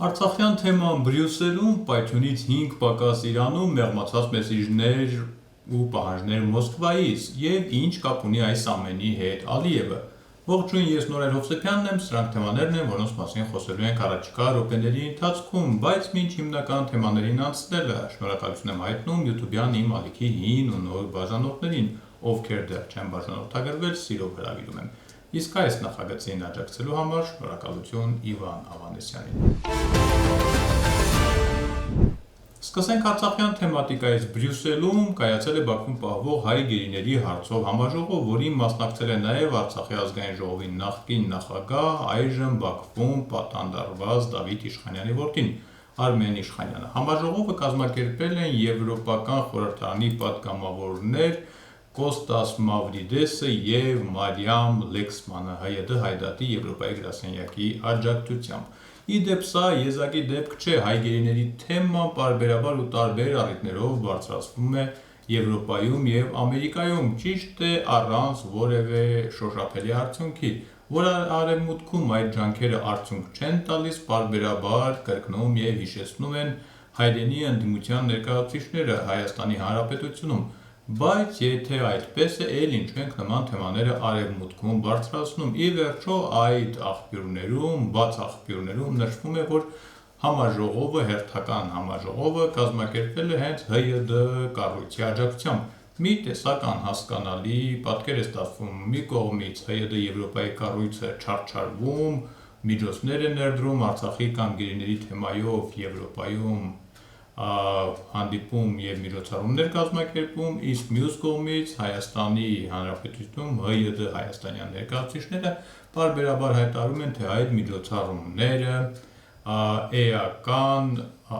Արցախյան թեման Բրյուսելում, պայթյունից 5 պակաս Իրանում, մեղմացած մեսիջներ ու պահանջներ Մոսկվայից, և ինչ կապ ունի այս ամենի հետ Ալիևը։ Ողջույն, ես Նորայր Հովսեփյանն եմ, սրանք թեմաներն են, որոնց մասին խոսելու ենք առաջիկա րոպեների ընթացքում, բայց մինչ հիմնական թեմաներին անցնելը, շնորհակալություն եմ հայտնում YouTube-յան իմ ալիքի հին ու նոր բաժանորդներին, ովքեր դեռ չեն բաժանորդագրվել, սիրով հրավիրում եմ։ Իսկ այս նախագծին աջակցելու համար շնորհակալություն Իվան Ավանեսյանին։ Սկսենք արցախյան թեմատիկայից։ Բրյուսելում կայացել է Բաքվում պահվող հայ գերիների հարցով համաժողով, որին մասնակցել է նաև Արցախի ազգային ժողովի նախկին նախագահ, այժմ Բաքվում պատանդարված Դավիթ Իշխանյանի որդին Արմեն Իշխանյանը։ Համաժողովը կազմակերպել են Եվրոպական խորհրդարանի պատգամավորներ Կոստաս Մավրիդեսը և Մարիամ Լեքսմանը ՀՅԴ Հայդատի Եվրոպայի գրասենյակի աջակցությամբ։ Ի դեպ, սա եզակի դեպք չէ, հայ գերիների թեման պարբերաբար ու տարբեր առիթներով բարձրացվում է Եվրոպայում և Ամերիկայում, ճիշտ է առանց որևէ շոշափելի արդյունքի, որ Արևմուտքում այդ ջանքերը արդյունք չեն տալիս, պարբերաբար կրկնում և հիշեցնում են հայրենի ընդդիմության ներկայացուցիչները Հայաստանի Հանրապետությունում, բայց եթե այդպես է, էլ ինչու ենք նման թեմաները Արևմուտքում բարձրացնում։ Ի վերջո այդ աղբյուրներում, բաց աղբյուրներում նշվում է, որ համաժողովը, հերթական համաժողովը կազմակերպվել է հենց ՀՅԴ կառույցի աջակցությամբ։ Մի տեսակ անհասկանալի պատկեր է ստացվում, մի կողմից ՀՅԴ Եվրոպայի կառույցը չարչարվում, միջոցներ է ներդրում Արցախի կամ գերիների թեմայով Եվրոպայում հանդիպում և միջոցառումներ կազմակերպում, իսկ մյուս կողմից Հայաստանի Հանրապետությունում ՀՅԴ հայաստանյան ներկայացուցիչները պարբերաբար հայտարարում են, թե այդ միջոցառումները էական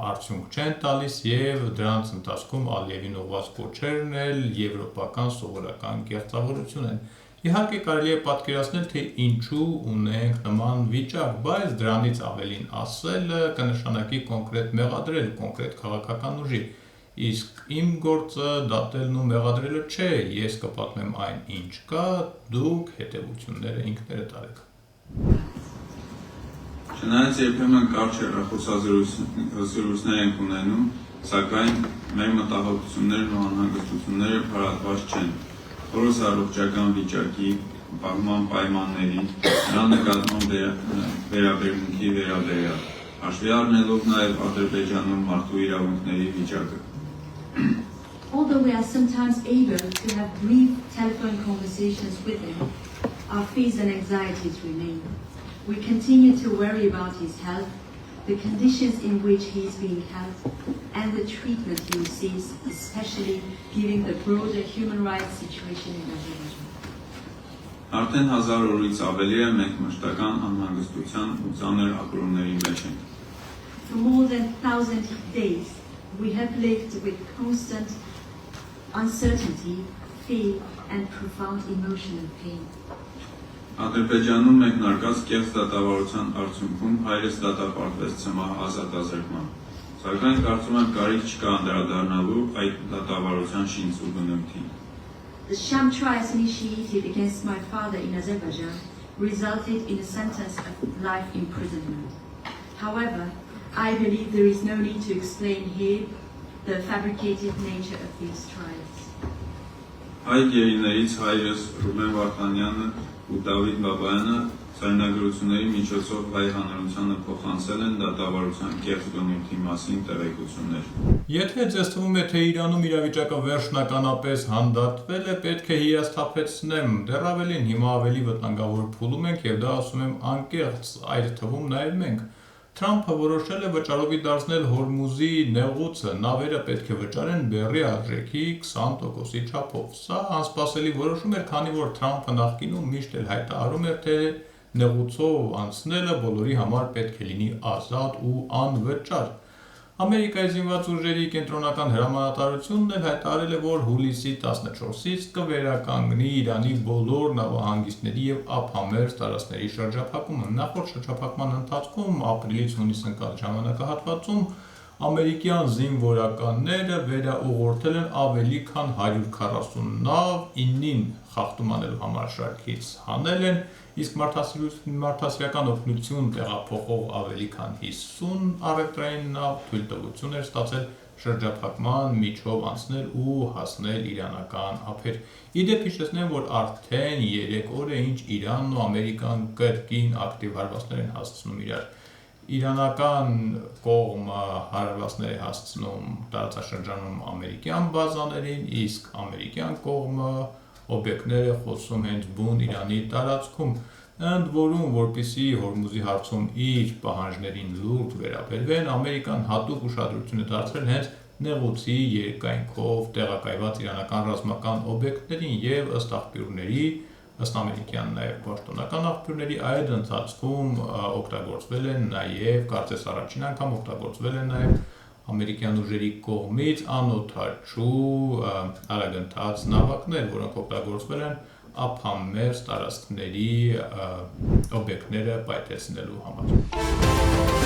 արդյունք չեն տալիս և դրանց ընթացքում Ալիևին ուղղված կոչերն էլ եվրոպական սովորական կեղծավորություն են։ Իհարկե կարելի է պատկերացնել, թե ինչու ունենք նման վիճակ, բայց դրանից ավելին ասելը կնշանակի կոնկրետ մեղադրել կոնկրետ քաղաքական ուժի, իսկ իմ գործը դատելն ու մեղադրելը չէ, ես կպատմեմ այն, ինչ կա, դուք հետևությունները ինքներդ արեք։ Չնայած երբեմն կարճ հեռախոսազրույցներ ենք ունենում, սակայն մեր մտահոգություններն ու անհանգստությունները փարատված չեն։ Որս առողջական վիճակի, պահման պայմանների, նրա նկատմամբ վերաբերմունքի վերաբերյալ, հաշվի առնելով նաև Ադրբեջանում մարդու իրավունքների վիճակը։ Although we are sometimes able to have brief telephone conversations with him, our fears and anxieties remain. We continue to worry about his health, the conditions in which he is being held, and the treatment he receives, especially given the broader human rights situation in Azerbaijan. Արդեն 1000 օրից ավելի է մենք մշտական անհանգստության ու ծանր ապրումների մեջ ենք։ For more than 1000 days, we have lived with constant uncertainty, fear, and profound emotional pain. Ադրբեջանում մեկնարկած կեղծ դատավարության արդյունքում հայրս դատապարտվեց ցմահ ազատազրկման, սակայն կարծում եմ կարիք չկա անդրադառնալու այդ դատավարության շինծ ու բնույթին։ The sham trials initiated against my father in Azerbaijan resulted in a sentence of life imprisonment. However, I believe there is no need to explain here the fabricated nature of these trials. Հայ գերիներից հայրս Ռուբեն Վարդանյանը ու Դավիթ Բաբայանը ցայնագրությունների միջոցով հայ հանրությանը փոխանցել են դատավարության կեղծ բնույթի մասին տեղեկություններ։ Եթե ձեզ թվում է, թե Իրանում իրավիճակը վերջնականապես հանդարտվել է, պետք է հիասթափեցնեմ, դեռ ավելին, հիմա ավելի վտանգավոր փուլում ենք և դա ասում եմ անկեղծ, այդ թվում նաև մենք։ Թրամփը որոշել է վճարովի դարձնել Հորմուզի նեղուցը, նավերը պետք է վճարեն բեռի արժեքի 20%-ի չափով։ Սա անսպասելի որոշում էր, քանի որ Թրամփը նախկինում միշտ էլ հայտարարում էր, թե նեղուցով անցնելը բոլորի համար պետք է լինի ազատ ու անվճար։ Ամերիկայի զինված ուժերի կենտրոնական հրամանատարությունն էլ հայտարարել է, որ հուլիսի 14-ից կվերականգնի Իրանի բոլոր նավահանգիստների և ափամերձ տարածքների շրջափակումը։ Նախորդ շրջափակման ընթացքում ապրիլից հունիս ընկած ժամանակահատվածում ամերիկյան զինվորականները վերաուղղորդել են ավելի քան 140 նավ, 9-ին խախտում անելու համար շարքից հանել են, իսկ մարդասիրական օգնություն տեղափոխող ավելի քան 50 առևտրային նավ թույլտվություն էր ստացել շրջափակման միջով անցնել ու հասնել իրանական ափեր։ Իդեպ հիշեցնեմ, որ արդեն 3 օր է ինչ Իրանն ու Ամերիկան կրկին ակտիվ հարվածներ են հասցնում իրար։ Իրանական կողմը հարվածներ է հասցնում տարածաշրջանում ամերիկյան բազաներին, իսկ ամերիկյան կողմը օբյեկտներ է խոսում հենց բուն Իրանի տարածքում, ընդ որում, որպեսզի Հորմուզի հարցում իր պահանջներին լուրջ վերաբերվեն, Ամերիկան հատուկ ուշադրություն է դարձրել հենց նեղուցի երկայնքով տեղակայված իրանական ռազմական օբյեկտներին և ըստ աղբյուրների, ըստ ամերիկյան նաև պաշտոնական աղբյուրների, այդ ընթացքում օգտագործվել են նաև, կարծես առաջին անգամ օգտագործվել են նաև ամերիկյան ուժերի կողմից անօդաչու արագընթաց նավակներ, որոնք օգտագործվել են ափամերձ տարածքների օբյեկտները պայթեցնելու համար։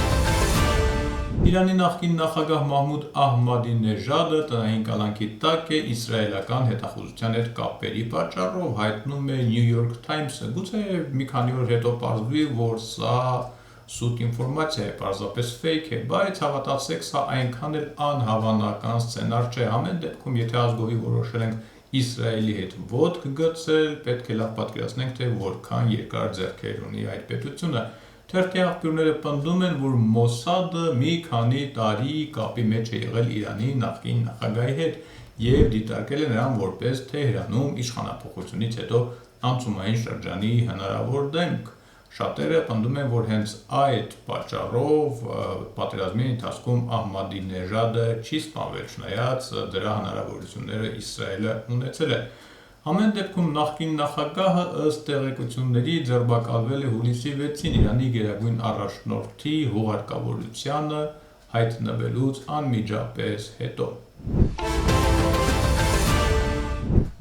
Իրանի նախկին նախագահ Մահմուդ Ահմադինեժադը տնային կալանքի տակ է իսրայելական հետախուզության հետ կապերի պատճառով, հայտնում է New York Times-ը, գուցե մի քանի օր հետո պարզվի, որ սա սուտ ինֆորմացիա է, պարզապես fake է, բայց հավատացեք, սա այնքան էլ անհավանական սցենար չէ, ամեն դեպքում, եթե ազգովի որոշել ենք Իսրայելի հետ ոտք գցել, պետք է լավ պատկերացնենք, թե որքան երկար ձեռքեր ունի այդ պետությունը։ Թերթի աղբյուրները պնդում են, որ Մոսադը մի քանի տարի կապի մեջ է եղել Իրանի նախկին նախագահի հետ և դիտարկել է նրան որպես Թեհրանում իշխանափոխությունից հետո անցումային շրջանի հնարավոր դեմք։ Շատերը պնդում են, որ հենց այդ պատճառով պատերազմի ընթացքում Ահմադինեժադը չի սպանվել, չնայած դրա հնարավորությունները Իսրայելը ունեցել է։ Ամեն դեպքում նախկին նախագահը ըստ տեղեկությունների ձերբակալվել է հուլիսի 6-ին Իրանի գերագույն առաջնորդի հուղարկավորությանը հայտնվելուց անմիջապես հետո։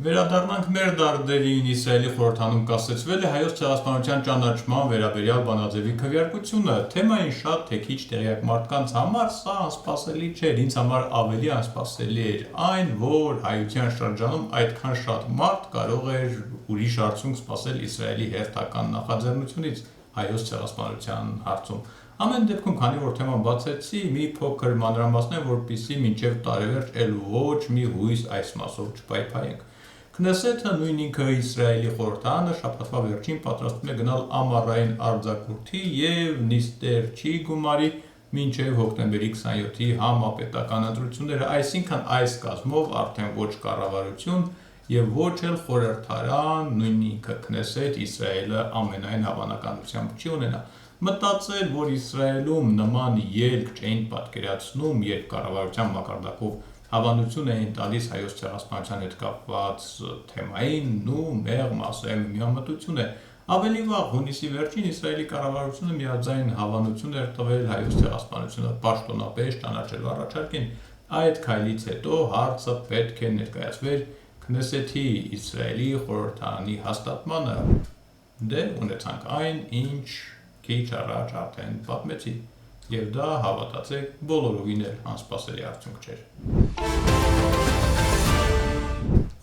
Վերադառնանք մեր դարդերին, Իսրայելի խորհրդանում կասեցվել է Հայոց ցեղասպանության ճանաչման վերաբերյալ բանաձևի քվեարկությունը, թեմային շատ թե քիչ տեղյակ մարդկանց համար սա անսպասելի չէր, ինձ համար ավելի անսպասելի էր այն, որ հայության շրջանում այդքան շատ մարդ կարող էր ուրիշ արդյունք սպասել Իսրայելի հերթական նախաձեռնությունից Հայոց ցեղասպանության հարցում։ Ամեն դեպքում, քանի որ թեման բացեցի, մի փոքր մանրամասներ, որպեսզի մինչև տարեվերջ էլ ոչ մի հույս այս մասով չպայփայենք։ Քնեսեթը նույն ինքը Իսրայելի խորհրդարանը շաբաթվա վերջին պատրաստվում է գնալ ամառային արձակուրդի և նիստեր չի գումարի մինչև հոկտեմբերի 27-ի համապետական ընտրությունները, այսինքն այս կազմով արդեն ոչ կառավարություն և ոչ էլ խորհրդարան, նույն ինքը Քնեսեթ Իսրայելը ամենայն հավանականությամբ չի ունենա։ Մտածել, որ Իսրայելում նման ելք չէին պատկերացնում, երբ կառավարության մակարդակով հավանություն էին տալիս Հայոց ցեղասպանության հետ կապված թեմային, ու մեղմ ասեմ միամտություն է։ Ավելի վաղ հունիսի վերջին Իսրայելի կառավարությունը միաձայն հավանություն էր տվել Հայոց ցեղասպանությունը պաշտոնապես ճանաչելու առաջարկին։ Այդ քայլից հետո հարցը պետք է ներկայացվեր Քնեսեթի Իսրայելի խորհրդարանի հաստատմանը։ Դե ունեցանք այն, ինչ քիչ առաջ արդեն պատմեցի։ Եվ դա, հավատացեք, բոլորովին էլ անսպասելի արդյունք չէր։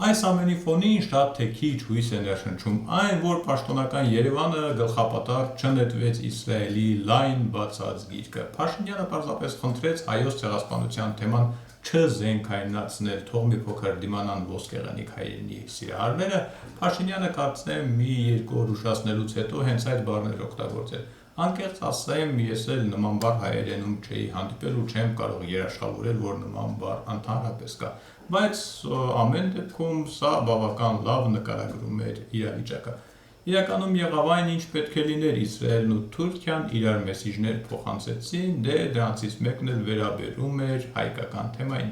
Այս ամենի ֆոնին շատ թե քիչ հույս է ներշնչում այն, որ պաշտոնական Երևանը գլխապատառ չնետվեց Իսրայելի լայն բացած գիրկը։ Փաշինյանը պարզապես խնդրեց Հայոց ցեղասպանության թեման չզենքայնացնել, թող մի փոքր դիմանան ոսկեղենիկ հայերենի սիրահարները։ Փաշինյանը կարծեմ մի երկու օր ուշացնելուց հետո հենց այդ բառներ օգտագործել։ Անկեղծ ասեմ, ես էլ նման բառ հայերենում չէի հանդիպել ու չեմ կարող երաշխավորել, որ նման բառ ընդհանրապես կա, բայց ամեն դեպքում սա բավական լավ նկարագրում էր իրավիճակը։ Իրականում եղավ այն, ինչ պետք է լիներ, Իսրայելն ու Թուրքիան իրար մեսիջներ փոխանցեցին, դե դրանցից մեկն էլ վերաբերում էր հայկական թեմային։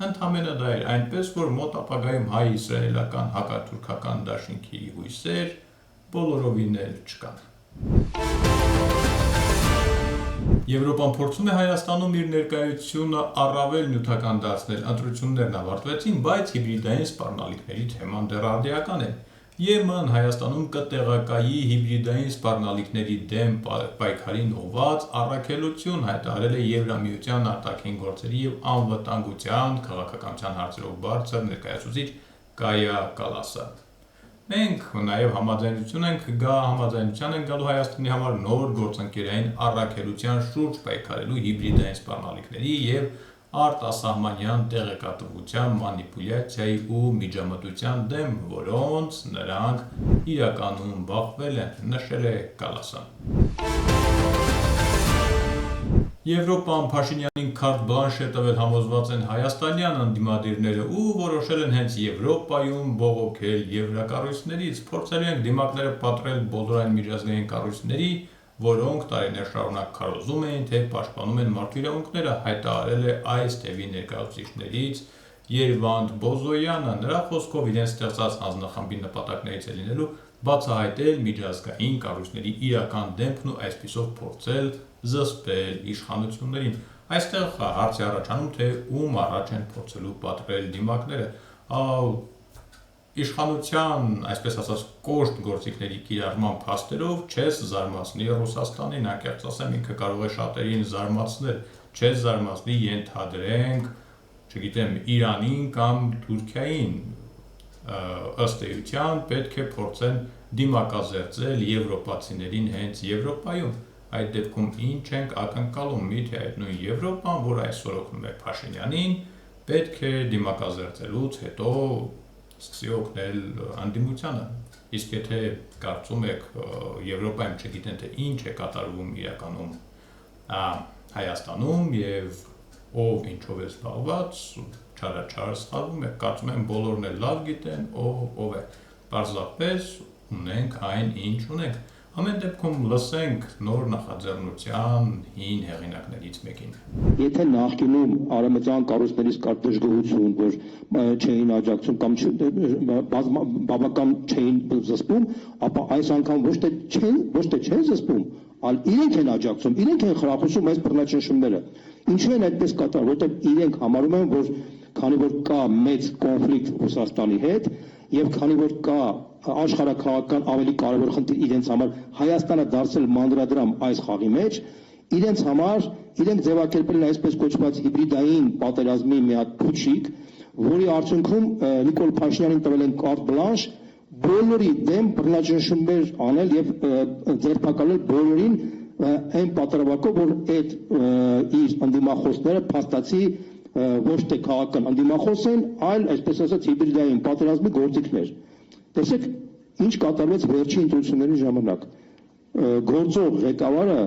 Ընդամենը դա էր այնպես, որ մոտ ապագայում հայ-իսրայելական հակաթուրքական դաշինքի հույսեր բոլորովին էլ չկան։ Եվրոպան փորձում է Հայաստանում իր ներկայությունը առավել նյութական դարձնել, ընտրություններն ավարտվեցին, բայց հիբրիդային սպառնալիքների թեման դեռ արդիական է։ ԵՄ-ն Հայաստանում կտեղակայի հիբրիդային սպառնալիքների դեմ պայքարին ուղղված առաքելություն հայտարարել է Եվրամիության արտաքին գործերի և անվտանգության քաղաքականության հարցերով բարձր ներկայացուցիչ Կայա Կալասը։ Մենք նաև համաձայնության ենք գալու Հայաստանի համար նոր գործընկերային առաքելության շուրջ պայքարելու հիբրիդային սպառնալիքների և արտասահմանյան տեղեկատվության մանիպուլյացիայի ու միջամտության դեմ, որոնց նրանք իրականում բախվել են, նշել է Կալասան։ Եվրոպան Փաշինյանին քարտ բլանշ է տվել, համոզված են հայաստանյան ընդդիմադիրները ու որոշել են հենց Եվրոպայում բողոքել եվրակառույցներից, փորձել են դիմակները պատռել բոլոր այն միջազգային կառույցների, որոնք տարիներ շարունակ քարոզում էին, թե պաշտպանում են մարդու իրավունքները, հայտարարել է այս թևի ներկայացուցիչներից Երվանդ Բոզոյանը, նրա խոսքով իրենց ստեղծած հանձնախմբի նպատակներից է լինելու բացահայտել միջազգային կառույցների իրական դեմքն ու այսպիսով փորձել զսպել իշխանություններին։ Այստեղ հարց է առաջանում, թե ում առաջ են փորձելու պատռել դիմակները, իշխանության, այսպես ասած, կոշտ գործիքների կիրառման փաստերով չես զարմացնի Ռուսաստանին, անկեղծ ասեմ, ինքը կարող է շատերին զարմացնել, չես զարմացնի ենթադրենք, չգիտեմ, Իրանին կամ Թուրքիային, ըստ էության պետք է փորձեն դիմակազերծել եվրոպացիներին հենց Եվրոպայում։ Այդ դեպքում ինչ ենք ակնկալում, միթե այդ նույն Եվրոպան, որ այսօր օգնում է Փաշինյանին, պետք է դիմակազերծելուց հետո սկսի օգնել ընդդիմությանը։ Իսկ եթե կարծում եք Եվրոպայում չգիտեն, թե ինչ է կատարվում իրականում Հայաստանում և ով ինչով է զբաղված, չարաչար սխալվում եք, կարծում եմ բոլորն էլ լավ գիտեն, ով է։ Պարզապես ունենք այն, ինչ ունենք։ Ամեն դեպքում լսենք նոր նախաձեռնության հին հեղինակներից մեկին։ Եթե նախկինում արևմտյան կառույցներից կար դժգոհություն, որ չէին աջակցում կամ բավական չէին զսպում, ապա այս անգամ ոչ թե չեն զսպում, այլ իրենք են աջակցում, իրենք են խրախուսում այս բռնաճնշումները։ Ինչու են այդպես կատարում, որտեղ իրենք համարում են, որ քանի որ կա մեծ կոնֆլիկտ Ռուսաստանի հետ եւ քանի որ կա աշխարհաքաղաքական ավելի կարևոր խնդիր իրենց համար Հայաստանը դարձել մանրադրամ այս խաղի մեջ, իրենց համար իրենք ձևակերպել են այսպես կոչված հիբրիդային պատերազմի մի հատ փուչիկ, որի արդյունքում Նիկոլ Փաշինյանին տվել են կարտ բլանշ բոլորի դեմ բռնաճնշումներ անել եւ ձերբակալել բոլորին այն պատրվակով, որ այդ իր ընդդիմախոսները փաստացի ոչ թե քաղաքական ընդդիմախոս են, այլ այսպես ասած հիբրիդային պատերազմի գործիքներ։ Տեսեք, ինչ կատարվեց վերջին ընտրությունների ժամանակ։ Գործող ղեկավարը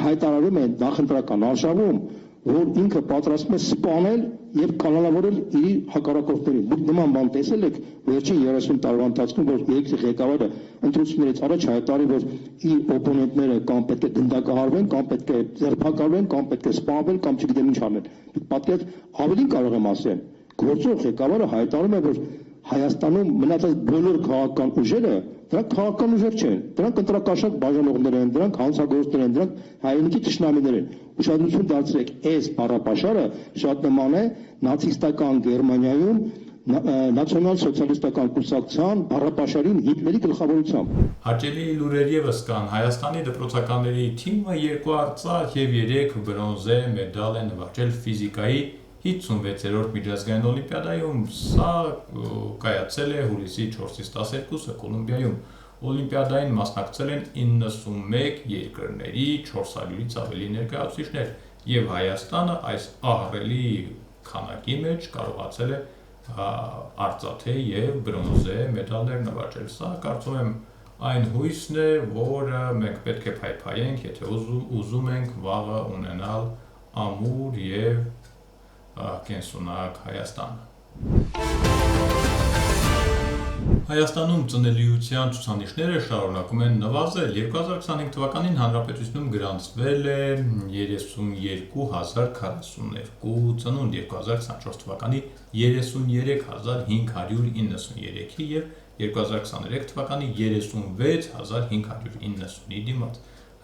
հայտարարում է նախընտրական արշավում, որ ինքը պատրաստվում է սպանել եւ կանոնավորել իր հակառակորդներին։ Դուք նման բան տեսել եք վերջին 30 տարվա ընթացքում, որ երկրի ղեկավարը ընտրություններից առաջ հայտարարի, որ իր օպոնենտները կամ պետք է գնդակահարվեն, կամ պետք է ձերբակալվեն, կամ պետք է սպանվեն, կամ չգիտեմ ինչ անեն։ Պատկեր ավելին կարող եմ ասել, գործող ղեկավարը հայտարարում է, որ Հայաստանում մնացած բոլոր քաղաքական ուժերը, դրանք քաղաքական ուժեր չեն, դրանք ընտրակաշառք բաժանողներ են, դրանք հանցագործներ են, դրանք հայրենիքի թշնամիներ են։ Ուշադրություն դարձրեք, այս բառապաշարը շատ նման է նացիստական Գերմանիայում նացիոնալ-սոցիալիստական կուսակցության բառապաշարին Հիտլերի գլխավորությամբ։ Հաճելի լուրեր ևս կան։ Հայաստանի դպրոցականների թիմը 2 արծաթ եւ 3 բրոնզե մեդալ է նվաճել ֆիզիկայի 56-րդ միջազգային օլիմպիադայում, սա կայացել է հուլիսի 4-ից 12-ը Կոլումբիայում։ Օլիմպիադային մասնակցել են 91 երկրների 400-ից ավելի ներկայացուցիչներ, եւ Հայաստանը այս ահռելի քանակի մեջ կարողացել է արծաթե եւ բրոնզե մեդալներ նվաճել։ Սա կարծում եմ այն հույսն է, որը մենք պետք է փայփայենք, եթե ուզում ենք վաղը ունենալ ամուր եւ կենսունակ Հայաստան։ Հայաստանում ծնելիության ցուցանիշները շարունակում են նվազել։ 2025 թվականին հանրապետությունում գրանցվել է 32,042 ծնունդ, 2024 թվականի 33,593-ի եւ 2023 թվականի 36,590-ի դիմաց։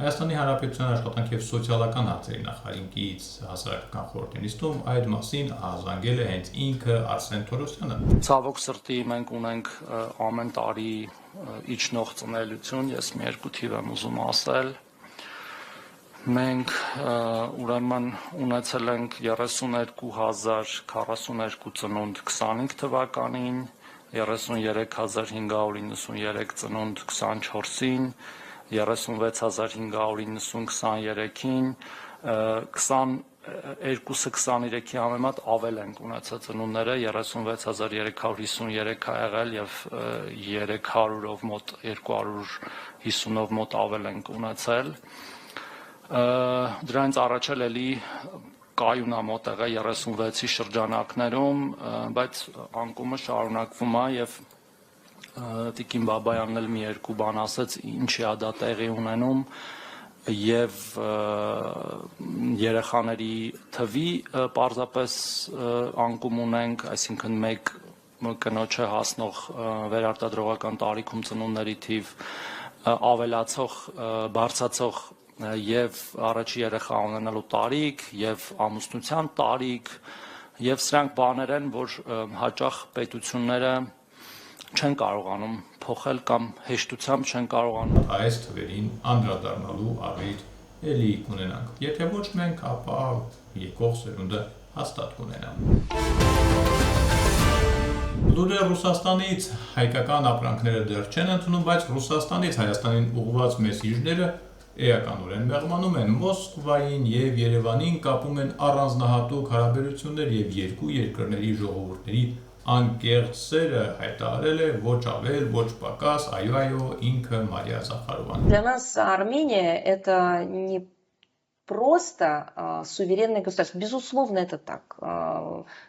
Հայաստանի Հանրապետության աշխատանքի և սոցիալական հարցերի նախարարինքից հասարակական խորհրդի նիստում այդ մասին ահազանգել է հենց ինքը Արսեն Թորոսյանը։ Ցավոք սրտի մենք ունենք ամեն տարի իջնող ծնելիություն, ես մի երկու թիվ եմ ուզում ասել։ Մենք ուրեմն ունեցել ենք 32,042 ծնունդ 25 թվականին, 33593 ծնունդ 24-ին, 36590 23-ին, 22-23-ի համեմատ ավել են ունեցած ծնունդները, 36353 ա եղել եւ 300-ով մոտ 250-ով մոտ ավել են ունեցել։ Դրանից առաջ էլի կայուն է մոտեղ 36-ի շրջանակներում, բայց անկումը շարունակվում է եւ Տիկին Բաբայանն էլ մի երկու բան ասեց, ինչի է դա տեղի ունենում եւ երեխաների թվի պարզապես անկում ունենք, այսինքն մեկ կնոջը հասնող վերարտադրողական տարիքում ծնունդների թիվ ավելացող, բարձրացող եւ առաջի երեխա ունենալու տարիք եւ ամուսնության տարիք եւ սրանք բաներ են, որ հաճախ պետությունները չեն կարողանում փոխել կամ հեշտությամբ չեն կարողանում այս թվերին անդրադառնալու առիթ էլի կունենանք։ Եթե ոչ մենք, ապա եկող սերունդը հաստատ կունենա։ Լուրը Ռուսաստանից հայկական ապրանքները դեռ չեն ընդունում, բայց Ռուսաստանից Հայաստանին ուղղված մեսիջները էականորեն մեղմանում են Մոսկվային եւ Երևանին կապում են առանձնահատուկ հարաբերություններ եւ երկու երկրների ժողովուրդների անկեղծ սերը հայտարարել է ոչ ավել, ոչ պակաս, այո, ինքը Մարիա Զախարովան։ Для нас Армения это не просто суверенное государство. Безусловно, это так.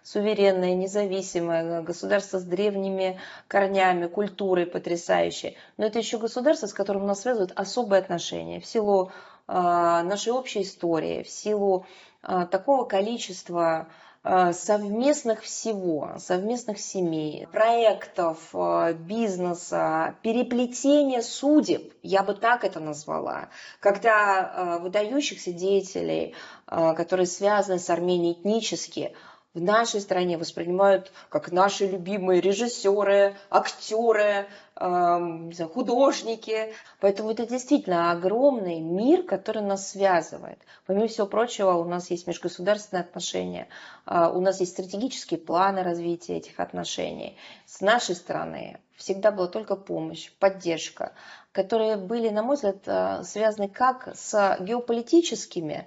Суверенное, независимое государство с древними корнями, культурой потрясающей. Но это еще государство, с которым нас связывают особые отношения в силу нашей общей истории, в силу такого количества совместных всего, совместных семей, проектов, бизнеса, переплетения судеб, я бы так это назвала, когда выдающихся деятелей, которые связаны с Арменией этнически, в нашей стране воспринимают как наши любимые режиссеры, актеры, художники. Поэтому это действительно огромный мир, который нас связывает. Помимо всего прочего, у нас есть межгосударственные отношения, у нас есть стратегические планы развития этих отношений. С нашей стороны всегда была только помощь, поддержка, которые были, на мой взгляд, связаны как с геополитическими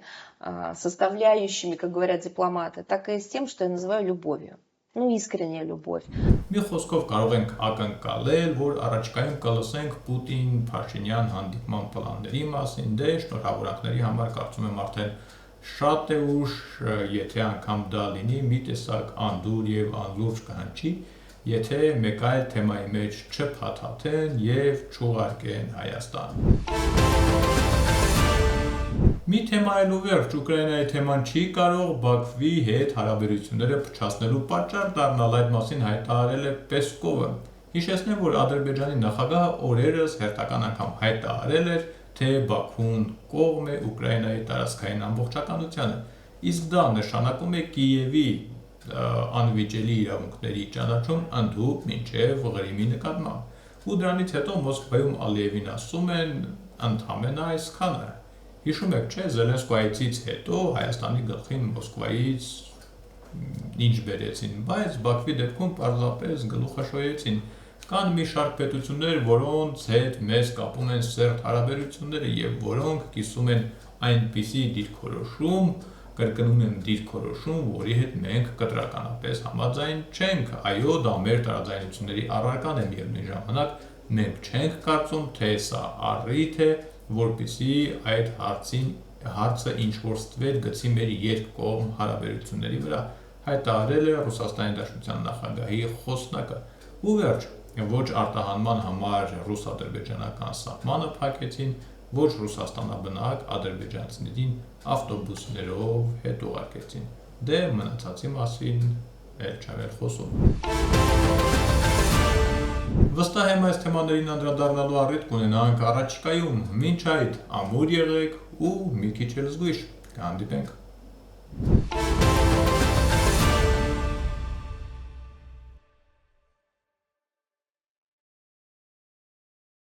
составляющими, как говорят дипломаты, так и с тем, что я называю любовью. Ну, искренняя любовь. Մի խոսքով կարող ենք ակնկալել, որ առաջիկայում կլսենք Պուտին-Փաշինյան հանդիպման պլանների մասին, դե շնորհավորանքների համար կարծում եմ արդեն շատ է ուշ, եթե անգամ դա լինի, մի տեսակ անդուր եւ անլուրջ կհնչի, եթե մեկ այլ թեմայի մեջ չփաթաթեն եւ չուղարկեն Հայաստան։ Մի թեմա էլ ու վերջ, Ուկրաինայի թեման չի կարող Բաքվի հետ հարաբերությունները փչացնելու պատճառ դառնալ, այդ մասին հայտարարել է Պեսկովը։ Հիշեցնեմ, որ Ադրբեջանի նախագահը օրերս հերթական անգամ հայտարարել էր, թե Բաքուն կողմ է Ուկրաինայի տարածքային ամբողջականությանը, իսկ դա նշանակում է Կիևի անվիճելի իրավունքների ճանաչում ընդհուպ մինչև Ղրիմի նկատմամբ։ Ու դրանից հետո Մոսկվայում Ալիևին ասում են ընդամենը այսքանը։ Հիշում եք, չէ, Զելենսկոյից հետո Հայաստանի գլխին Մոսկվայից ինչ բերեցին, բայց Բաքվի դեպքում պարզապես գլուխը շոյեցին։ Կան մի շարք պետություններ, որոնց հետ մեզ կապում են սերտ հարաբերությունները եւ որոնք կիսում են այնպիսի դիրքորոշում, կրկնում եմ դիրքորոշում, որի հետ մենք կտրականապես համաձայն չենք, այո, դա մեր տարաձայնությունների առարկան է միևնույն ժամանակ, մենք չենք կարծում, թե սա առիթ է, որպեսզի այդ հարցը ինչ-որ ստվեր գցի մեր երկկողմ հարաբերությունների վրա, հայտարարել է Ռուսաստանի Դաշնության նախագահի խոսնակը։ Ու վերջ, ոչ արտահանման համար ռուս-ադրբեջանական սահմանը փակեցին, ոչ Ռուսաստանաբնակ ադրբեջանցիներին ավտոբուսներով հետ ուղարկեցին։ Դե մնացածի մասին էլ չեմ խոսում։ Վստահ եմ այս թեմաներին անդրադառնալու առիթ կունենանք առաջիկայում, մինչ այդ ամուր եղեք ու մի քիչ էլ զգույշ, կհանդիպենք։